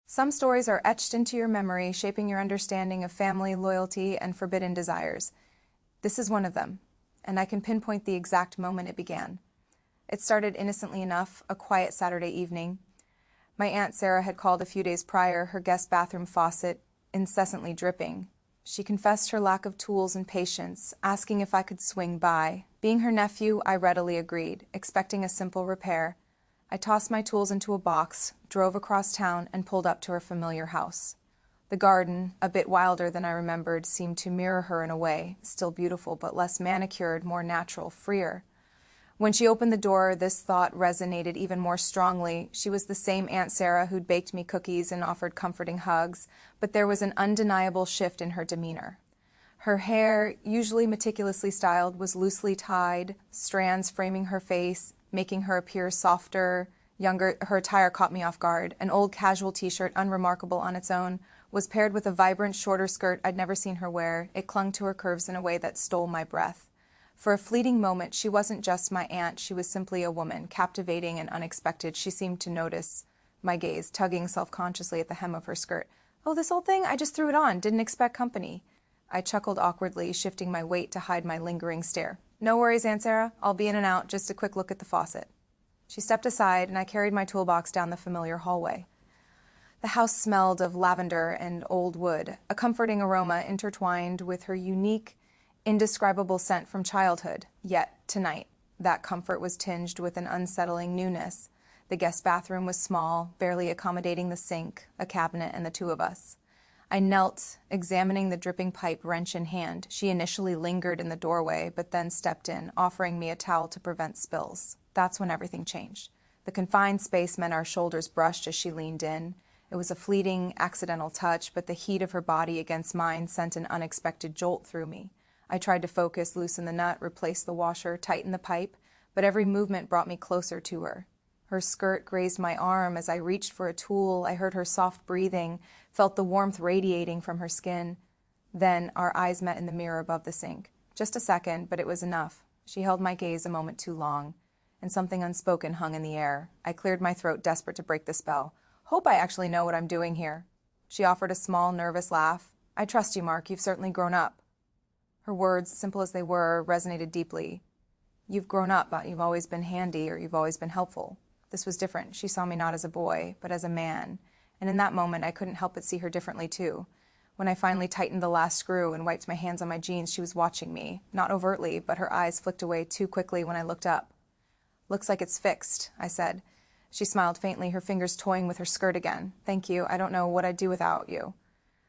Some stories are etched into your memory, shaping your understanding of family, loyalty, and forbidden desires. This is one of them, and I can pinpoint the exact moment it began. It started innocently enough, a quiet Saturday evening. My Aunt Sarah had called a few days prior, her guest bathroom faucet incessantly dripping. She confessed her lack of tools and patience, asking if I could swing by. Being her nephew, I readily agreed, expecting a simple repair. I tossed my tools into a box, drove across town, and pulled up to her familiar house. The garden, a bit wilder than I remembered, seemed to mirror her in a way, still beautiful but less manicured, more natural, freer. When she opened the door, this thought resonated even more strongly. She was the same Aunt Sarah who'd baked me cookies and offered comforting hugs, but there was an undeniable shift in her demeanor. Her hair, usually meticulously styled, was loosely tied, strands framing her face, making her appear softer, younger. Her attire caught me off guard. An old casual t-shirt, unremarkable on its own, was paired with a vibrant, shorter skirt I'd never seen her wear. It clung to her curves in a way that stole my breath. For a fleeting moment, she wasn't just my aunt, she was simply a woman, captivating and unexpected. She seemed to notice my gaze, tugging self-consciously at the hem of her skirt. "Oh, this old thing? I just threw it on. Didn't expect company." I chuckled awkwardly, shifting my weight to hide my lingering stare. "No worries, Aunt Sarah. I'll be in and out. Just a quick look at the faucet." She stepped aside, and I carried my toolbox down the familiar hallway. The house smelled of lavender and old wood, a comforting aroma intertwined with her unique, indescribable scent from childhood. Yet, tonight, that comfort was tinged with an unsettling newness. The guest bathroom was small, barely accommodating the sink, a cabinet, and the two of us. I knelt, examining the dripping pipe, wrench in hand. She initially lingered in the doorway, but then stepped in, offering me a towel to prevent spills. That's when everything changed. The confined space meant our shoulders brushed as she leaned in. It was a fleeting, accidental touch, but the heat of her body against mine sent an unexpected jolt through me. I tried to focus, loosen the nut, replace the washer, tighten the pipe, but every movement brought me closer to her. Her skirt grazed my arm. As I reached for a tool, I heard her soft breathing, felt the warmth radiating from her skin. Then our eyes met in the mirror above the sink. Just a second, but it was enough. She held my gaze a moment too long, and something unspoken hung in the air. I cleared my throat, desperate to break the spell. "Hope I actually know what I'm doing here." She offered a small, nervous laugh. "I trust you, Mark. You've certainly grown up." Her words, simple as they were, resonated deeply. "You've grown up, but you've always been handy, or you've always been helpful." This was different. She saw me not as a boy, but as a man. And in that moment, I couldn't help but see her differently, too. When I finally tightened the last screw and wiped my hands on my jeans, she was watching me. Not overtly, but her eyes flicked away too quickly when I looked up. "Looks like it's fixed," I said. She smiled faintly, her fingers toying with her skirt again. "Thank you. I don't know what I'd do without you."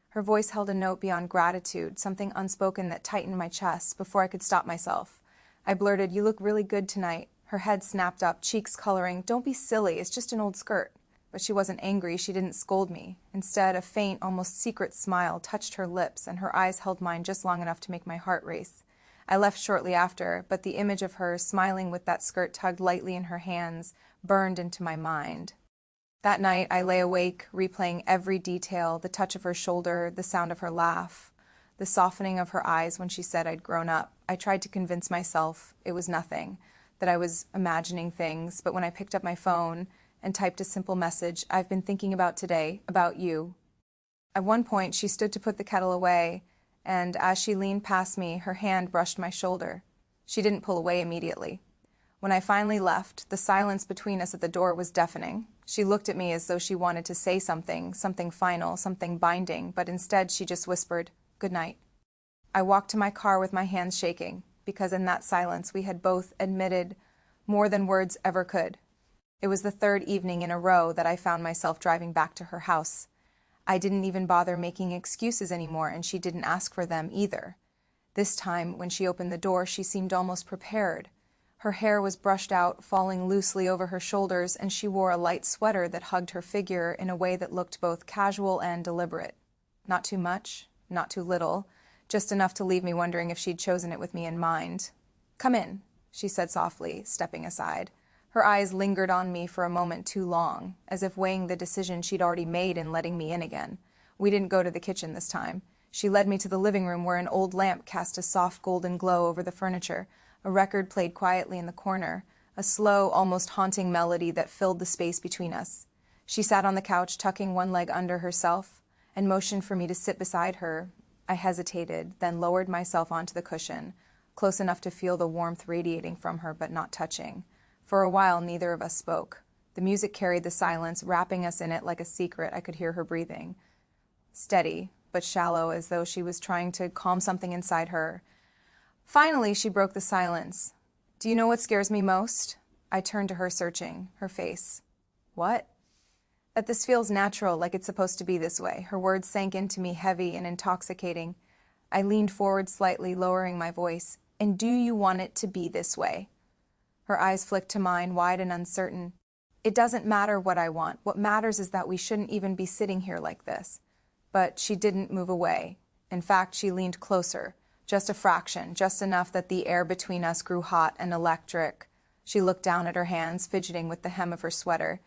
Her voice held a note beyond gratitude, something unspoken that tightened my chest. Before I could stop myself, I blurted, "You look really good tonight." Her head snapped up, cheeks coloring. "Don't be silly. It's just an old skirt." But she wasn't angry. She didn't scold me. Instead, a faint, almost secret smile touched her lips, and her eyes held mine just long enough to make my heart race. I left shortly after, but the image of her, smiling with that skirt tugged lightly in her hands, burned into my mind. That night, I lay awake, replaying every detail, the touch of her shoulder, the sound of her laugh, the softening of her eyes when she said I'd grown up. I tried to convince myself it was nothing, that I was imagining things, but when I picked up my phone and typed a simple message, "I've been thinking about today, about you." At one point, she stood to put the kettle away, and as she leaned past me, her hand brushed my shoulder. She didn't pull away immediately. When I finally left, the silence between us at the door was deafening. She looked at me as though she wanted to say something, something final, something binding, but instead she just whispered, "Good night." I walked to my car with my hands shaking, because in that silence we had both admitted more than words ever could. It was the third evening in a row that I found myself driving back to her house. I didn't even bother making excuses anymore, and she didn't ask for them either. This time, when she opened the door, she seemed almost prepared. Her hair was brushed out, falling loosely over her shoulders, and she wore a light sweater that hugged her figure in a way that looked both casual and deliberate. Not too much, not too little, just enough to leave me wondering if she'd chosen it with me in mind. "Come in," she said softly, stepping aside. Her eyes lingered on me for a moment too long, as if weighing the decision she'd already made in letting me in again. We didn't go to the kitchen this time. She led me to the living room where an old lamp cast a soft golden glow over the furniture. A record played quietly in the corner, a slow, almost haunting melody that filled the space between us. She sat on the couch, tucking one leg under herself, and motioned for me to sit beside her. I hesitated, then lowered myself onto the cushion, close enough to feel the warmth radiating from her but not touching. For a while, neither of us spoke. The music carried the silence, wrapping us in it like a secret. I could hear her breathing. Steady, but shallow, as though she was trying to calm something inside her. Finally, she broke the silence. "Do you know what scares me most?" I turned to her, searching her face. "What?" "That this feels natural, like it's supposed to be this way." Her words sank into me, heavy and intoxicating. I leaned forward slightly, lowering my voice. "And do you want it to be this way?" Her eyes flicked to mine, wide and uncertain. "It doesn't matter what I want. What matters is that we shouldn't even be sitting here like this." But she didn't move away. In fact, she leaned closer, just a fraction, just enough that the air between us grew hot and electric. She looked down at her hands, fidgeting with the hem of her sweater.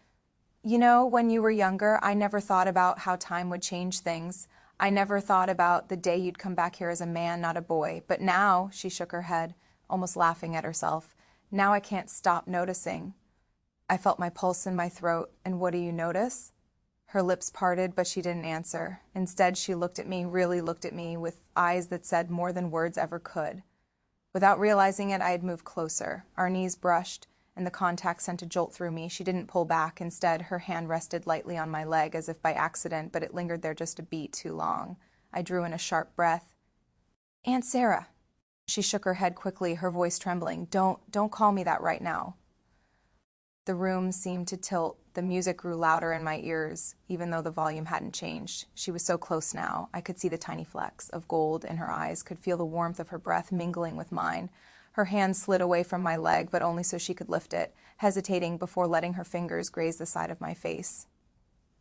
"You know, when you were younger, I never thought about how time would change things. I never thought about the day you'd come back here as a man, not a boy. But now," she shook her head, almost laughing at herself, "now I can't stop noticing." I felt my pulse in my throat. "And what do you notice?" Her lips parted, but she didn't answer. Instead, she looked at me, really looked at me, with eyes that said more than words ever could. Without realizing it, I had moved closer. Our knees brushed, and the contact sent a jolt through me. She didn't pull back. Instead, her hand rested lightly on my leg, as if by accident, but it lingered there just a beat too long. I drew in a sharp breath. "Aunt Sarah." She shook her head quickly, her voice trembling. Don't call me that right now." The room seemed to tilt. The music grew louder in my ears, even though the volume hadn't changed. She was so close now. I could see the tiny flecks of gold in her eyes, could feel the warmth of her breath mingling with mine. Her hand slid away from my leg, but only so she could lift it, hesitating before letting her fingers graze the side of my face.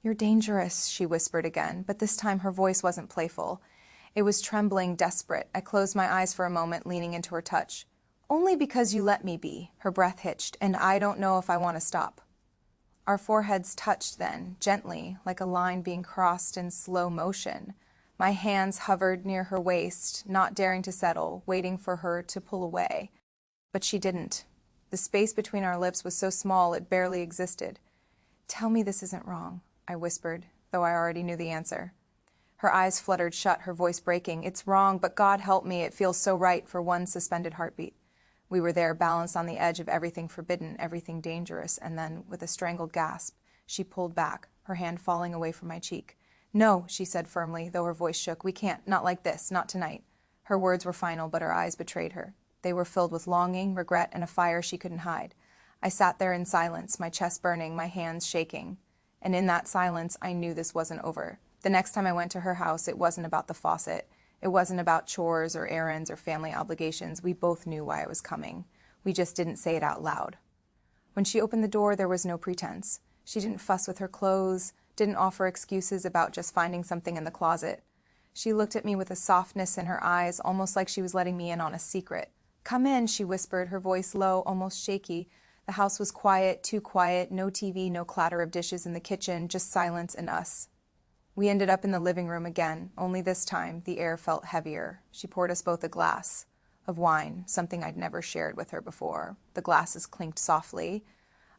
"You're dangerous," she whispered again, but this time her voice wasn't playful. It was trembling, desperate. I closed my eyes for a moment, leaning into her touch. "Only because you let me be." Her breath hitched, "and I don't know if I want to stop." Our foreheads touched then, gently, like a line being crossed in slow motion. My hands hovered near her waist, not daring to settle, waiting for her to pull away. But she didn't. The space between our lips was so small it barely existed. "Tell me this isn't wrong," I whispered, though I already knew the answer. Her eyes fluttered shut, her voice breaking. "It's wrong, but God help me, it feels so right for one suspended heartbeat." We were there, balanced on the edge of everything forbidden, everything dangerous, and then, with a strangled gasp, she pulled back, her hand falling away from my cheek. "No," she said firmly, though her voice shook. "We can't, not like this, not tonight." Her words were final, but her eyes betrayed her. They were filled with longing, regret, and a fire she couldn't hide. I sat there in silence, my chest burning, my hands shaking. And in that silence, I knew this wasn't over. The next time I went to her house, it wasn't about the faucet. It wasn't about chores or errands or family obligations. We both knew why I was coming. We just didn't say it out loud. When she opened the door, there was no pretense. She didn't fuss with her clothes, didn't offer excuses about just finding something in the closet. She looked at me with a softness in her eyes, almost like she was letting me in on a secret. "Come in," she whispered, her voice low, almost shaky. The house was quiet, too quiet, no TV, no clatter of dishes in the kitchen, just silence and us. We ended up in the living room again, only this time the air felt heavier. She poured us both a glass of wine, something I'd never shared with her before. The glasses clinked softly,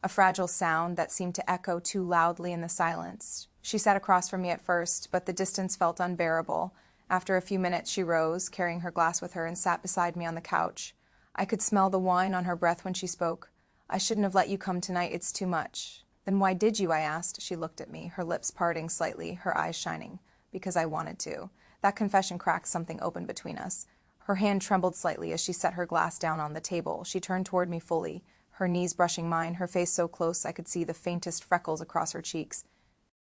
a fragile sound that seemed to echo too loudly in the silence. She sat across from me at first, but the distance felt unbearable. After a few minutes, she rose, carrying her glass with her, and sat beside me on the couch. I could smell the wine on her breath when she spoke. "I shouldn't have let you come tonight. It's too much." "Then why did you?" I asked. She looked at me, her lips parting slightly, her eyes shining. "Because I wanted to." That confession cracked something open between us. Her hand trembled slightly as she set her glass down on the table. She turned toward me fully, her knees brushing mine, her face so close I could see the faintest freckles across her cheeks.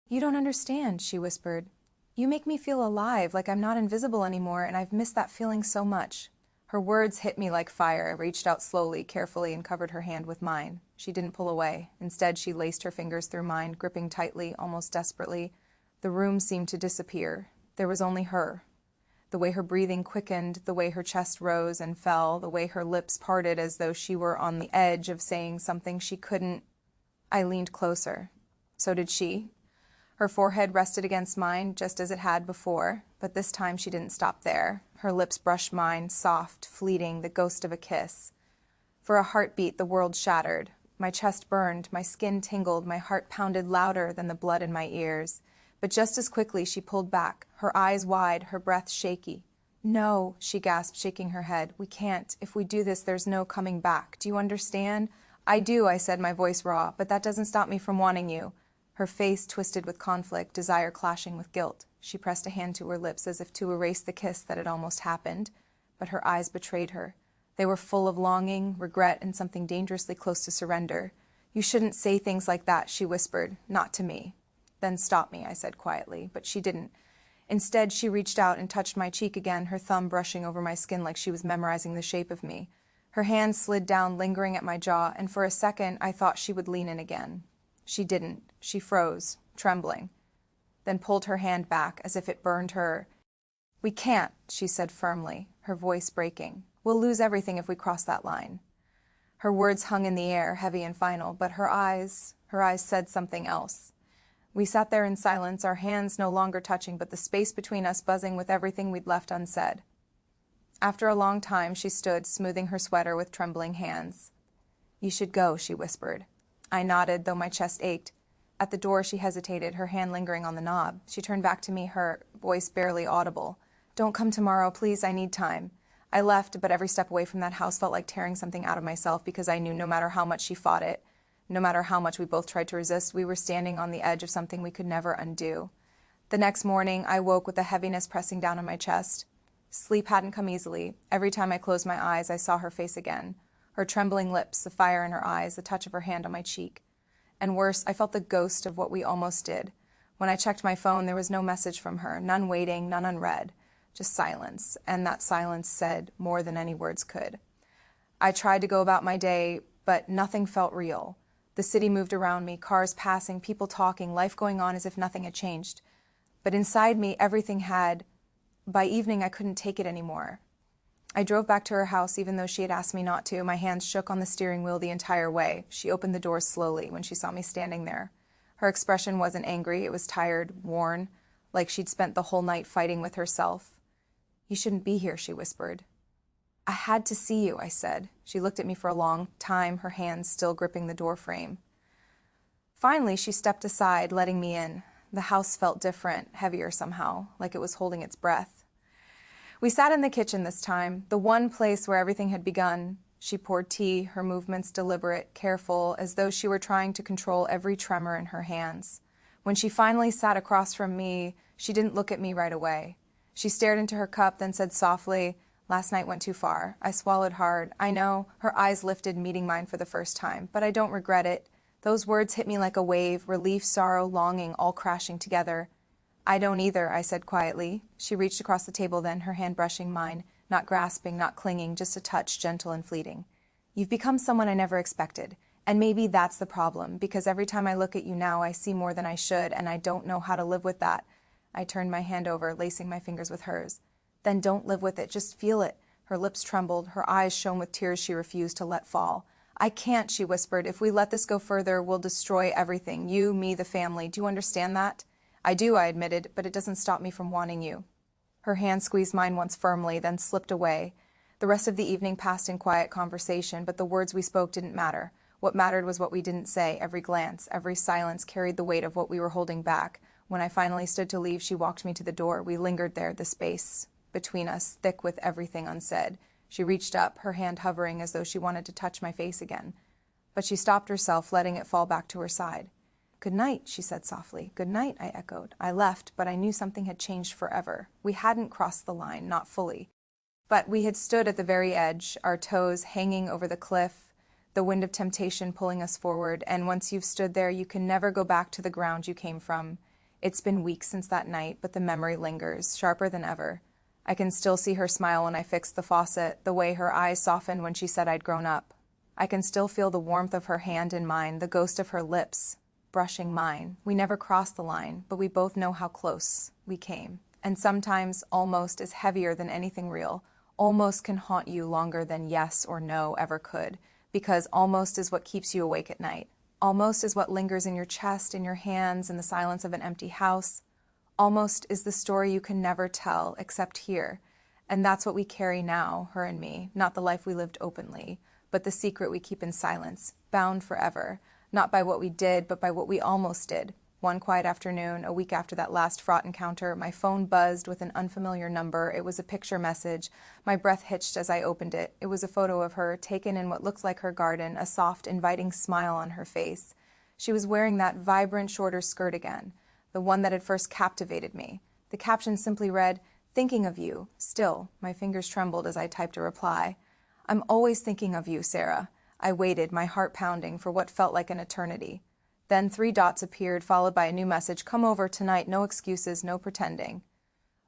"You don't understand," she whispered. "You make me feel alive, like I'm not invisible anymore, and I've missed that feeling so much." Her words hit me like fire. I reached out slowly, carefully, and covered her hand with mine. She didn't pull away. Instead, she laced her fingers through mine, gripping tightly, almost desperately. The room seemed to disappear. There was only her. The way her breathing quickened, the way her chest rose and fell, the way her lips parted as though she were on the edge of saying something she couldn't. I leaned closer. So did she. Her forehead rested against mine, just as it had before, but this time she didn't stop there. Her lips brushed mine, soft, fleeting, the ghost of a kiss. For a heartbeat, the world shattered. My chest burned, my skin tingled, my heart pounded louder than the blood in my ears. But just as quickly she pulled back, her eyes wide, her breath shaky. "No," she gasped, shaking her head. "We can't. If we do this, there's no coming back. Do you understand?" "I do," I said, my voice raw, "but that doesn't stop me from wanting you." Her face twisted with conflict, desire clashing with guilt. She pressed a hand to her lips as if to erase the kiss that had almost happened, but her eyes betrayed her. They were full of longing, regret, and something dangerously close to surrender. "You shouldn't say things like that," she whispered. "Not to me." "Then stop me," I said quietly, but she didn't. Instead, she reached out and touched my cheek again, her thumb brushing over my skin like she was memorizing the shape of me. Her hand slid down, lingering at my jaw, and for a second I thought she would lean in again. She didn't. She froze, trembling, then pulled her hand back as if it burned her. "We can't," she said firmly, her voice breaking. "We'll lose everything if we cross that line." Her words hung in the air, heavy and final, but her eyes said something else. We sat there in silence, our hands no longer touching, but the space between us buzzing with everything we'd left unsaid. After a long time, she stood, smoothing her sweater with trembling hands. "You should go," she whispered. I nodded, though my chest ached. At the door, she hesitated, her hand lingering on the knob. She turned back to me, her voice barely audible. "Don't come tomorrow, please, I need time." I left, but every step away from that house felt like tearing something out of myself because I knew no matter how much she fought it, no matter how much we both tried to resist, we were standing on the edge of something we could never undo. The next morning, I woke with a heaviness pressing down on my chest. Sleep hadn't come easily. Every time I closed my eyes, I saw her face again. Her trembling lips, the fire in her eyes, the touch of her hand on my cheek. And worse, I felt the ghost of what we almost did. When I checked my phone, there was no message from her, none waiting, none unread. Just silence, and that silence said more than any words could. I tried to go about my day, but nothing felt real. The city moved around me, cars passing, people talking, life going on as if nothing had changed. But inside me, everything had. By evening, I couldn't take it anymore. I drove back to her house, even though she had asked me not to. My hands shook on the steering wheel the entire way. She opened the doors slowly when she saw me standing there. Her expression wasn't angry, it was tired, worn, like she'd spent the whole night fighting with herself. "You shouldn't be here," she whispered. "I had to see you," I said. She looked at me for a long time, her hands still gripping the door frame. Finally, she stepped aside, letting me in. The house felt different, heavier somehow, like it was holding its breath. We sat in the kitchen this time, the one place where everything had begun. She poured tea, her movements deliberate, careful, as though she were trying to control every tremor in her hands. When she finally sat across from me, she didn't look at me right away. She stared into her cup, then said softly, "Last night went too far." I swallowed hard. I know. Her eyes lifted, meeting mine for the first time. But I don't regret it. Those words hit me like a wave, relief, sorrow, longing, all crashing together. "I don't either," I said quietly. She reached across the table then, her hand brushing mine, not grasping, not clinging, just a touch, gentle and fleeting. "You've become someone I never expected. And maybe that's the problem, because every time I look at you now, I see more than I should, and I don't know how to live with that." I turned my hand over, lacing my fingers with hers. "Then don't live with it, just feel it." Her lips trembled, her eyes shone with tears she refused to let fall. "I can't," she whispered. "If we let this go further, we'll destroy everything. You, me, the family. Do you understand that?" "I do," I admitted, "but it doesn't stop me from wanting you." Her hand squeezed mine once firmly, then slipped away. The rest of the evening passed in quiet conversation, but the words we spoke didn't matter. What mattered was what we didn't say. Every glance, every silence carried the weight of what we were holding back. When I finally stood to leave, she walked me to the door. We lingered there, the space between us, thick with everything unsaid. She reached up, her hand hovering as though she wanted to touch my face again. But she stopped herself, letting it fall back to her side. "Good night," she said softly. "Good night," I echoed. I left, but I knew something had changed forever. We hadn't crossed the line, not fully. But we had stood at the very edge, our toes hanging over the cliff, the wind of temptation pulling us forward, and once you've stood there, you can never go back to the ground you came from. It's been weeks since that night, but the memory lingers, sharper than ever. I can still see her smile when I fixed the faucet, the way her eyes softened when she said I'd grown up. I can still feel the warmth of her hand in mine, the ghost of her lips brushing mine. We never crossed the line, but we both know how close we came. And sometimes almost is heavier than anything real. Almost can haunt you longer than yes or no ever could, because almost is what keeps you awake at night. Almost is what lingers in your chest, in your hands, in the silence of an empty house. Almost is the story you can never tell except here. And that's what we carry now, her and me, not the life we lived openly, but the secret we keep in silence, bound forever, not by what we did, but by what we almost did. One quiet afternoon, a week after that last fraught encounter, my phone buzzed with an unfamiliar number. It was a picture message. My breath hitched as I opened it. It was a photo of her, taken in what looked like her garden, a soft, inviting smile on her face. She was wearing that vibrant, shorter skirt again, the one that had first captivated me. The caption simply read, "Thinking of you, still." My fingers trembled as I typed a reply. "I'm always thinking of you, Sarah." I waited, my heart pounding, for what felt like an eternity. Then 3 dots appeared, followed by a new message, "Come over tonight, no excuses, no pretending."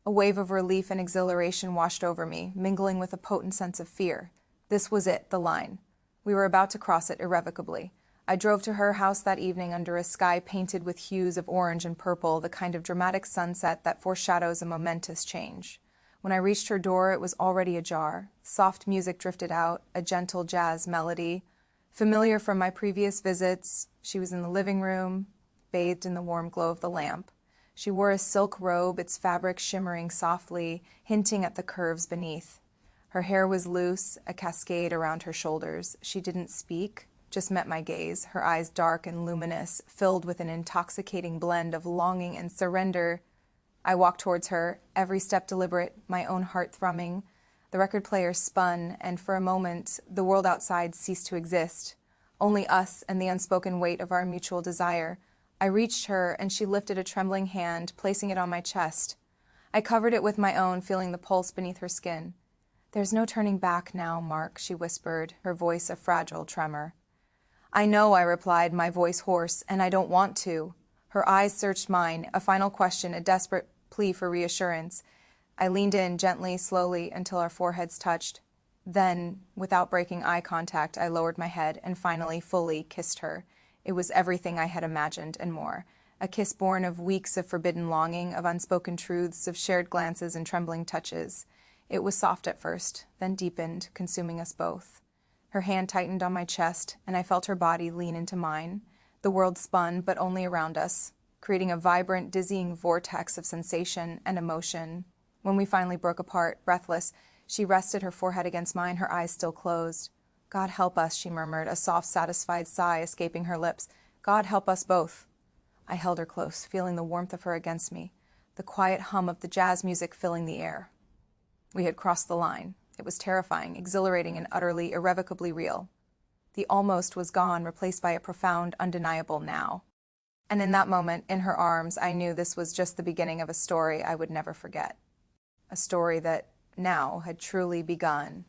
A wave of relief and exhilaration washed over me, mingling with a potent sense of fear. This was it, the line. We were about to cross it irrevocably. I drove to her house that evening under a sky painted with hues of orange and purple, the kind of dramatic sunset that foreshadows a momentous change. When I reached her door, it was already ajar. Soft music drifted out, a gentle jazz melody. Familiar from my previous visits, she was in the living room, bathed in the warm glow of the lamp. She wore a silk robe, its fabric shimmering softly, hinting at the curves beneath. Her hair was loose, a cascade around her shoulders. She didn't speak, just met my gaze, her eyes dark and luminous, filled with an intoxicating blend of longing and surrender. I walked towards her, every step deliberate, my own heart thrumming. The record player spun, and for a moment, the world outside ceased to exist. Only us and the unspoken weight of our mutual desire. I reached her, and she lifted a trembling hand, placing it on my chest. I covered it with my own, feeling the pulse beneath her skin. "There's no turning back now, Mark," she whispered, her voice a fragile tremor. "I know," I replied, my voice hoarse, "and I don't want to." Her eyes searched mine, a final question, a desperate plea for reassurance. I leaned in gently, slowly, until our foreheads touched. Then, without breaking eye contact, I lowered my head and finally, fully kissed her. It was everything I had imagined and more. A kiss born of weeks of forbidden longing, of unspoken truths, of shared glances and trembling touches. It was soft at first, then deepened, consuming us both. Her hand tightened on my chest, and I felt her body lean into mine. The world spun, but only around us, creating a vibrant, dizzying vortex of sensation and emotion. When we finally broke apart, breathless, she rested her forehead against mine, her eyes still closed. "God help us," she murmured, a soft, satisfied sigh escaping her lips. "God help us both." I held her close, feeling the warmth of her against me, the quiet hum of the jazz music filling the air. We had crossed the line. It was terrifying, exhilarating, and utterly, irrevocably real. The almost was gone, replaced by a profound, undeniable now. And in that moment, in her arms, I knew this was just the beginning of a story I would never forget. A story that now had truly begun.